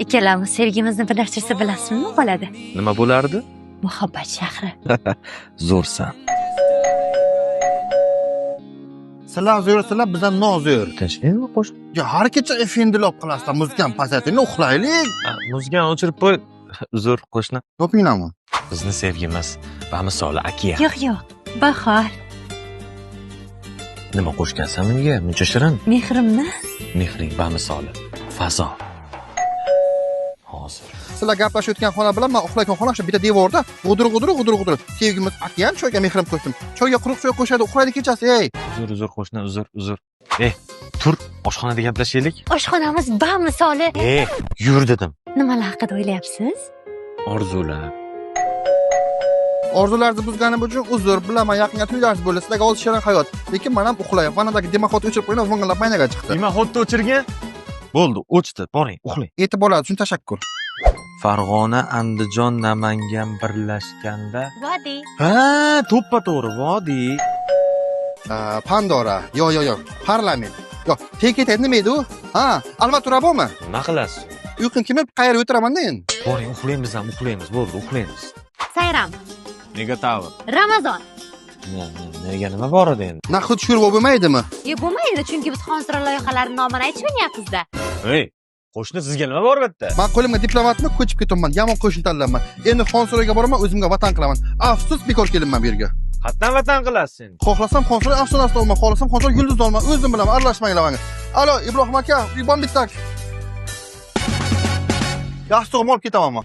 Ikkalamiz sevgimizni birlashtirsa bilasizmi nima bo'ladi? Nima bo'lardi? Muhabbat shahri. Zo'rsan. Sizlar zo'rsizlar, biz ham nozo'r. Tinchlikmi qo'sh? Ya har kecha efendilab qilasizlar, muzgan pasaytingni uxlaylik. Muzgan o'chirib qo'y. Uzr qo'shni. Yopinglarmi? Bizni sevgimiz bamisoli akiya. Yo'q, bahor. Nima qo'shgansan menga? Muncha shirin. Mehrimni Mehring bamisoli. Fazo. Hozir. Sizlar gaplashayotgan xona bilan men uxlayotgan xona shu bitta devorda g'udur. Sevgimiz akyan choyga mehrim qo'shdim. Choyga quruq choy qo'shadi, uxlaydi kechasi, ey. Uzr qo'shni, uzr. Tur, oshxonada gaplashaylik. oshxonamiz bamisoli. Yur dedim. Nimalar haqida o'ylayapsiz? Orzular. Orzularingizni buzganim uchun uzr, bilaman, yaqinga to'ylaringiz bo'ldi. Sizlarga o'z shirin hayot. Lekin men ham uxlayapman. Vanadagi demaxot o'chirib qo'ying, vingillab maynaga chiqdi. Nima xotni o'chirgan? Bo'ldi, o'chdi. Boring, uxlang. E'tiborlaringiz uchun tashakkur. Farg'ona, Andijon, Namangan birlashganda. Vodiy. Ha, to'ppa-to'g'ri, vodiy. Pandora. Yo'q. Parlament. Yo'q, teketay nima edi u? Ha, Almaturabmi? Nima qilasiz? Uyqum kelib qayerga o'tiraman-da endi. Boring, uxlaymiz ham, uxlaymiz. Bo'ldi, uxlaymiz. Sayram. Nega tavr? Ramazon. Nega nima bor edi endi? Naqd sho'rva bo'lmaydimi? Bo'lmaydi, chunki biz xonsurat loyihalarining nomini aytib o'ynayapmiz-da. Hey, qo'shni sizga nima bor bu yerda? Men qo'limga diplomatni ko'chib ketaman, yomon qo'shni tanlayman. Endi xonsuratga boraman, o'zimga vatan qilaman. Afsus, bekor kelibman bu yerga. Qatdan vatan qilasiz sen? Xohlasam xonsurat afsonasida olman, xohlasam xonsurat yulduz olman, o'zim bilaman, aralashmanglar menga. Alo, Ibrohim aka, uyban bittak. Yaxshi olib ketaman men.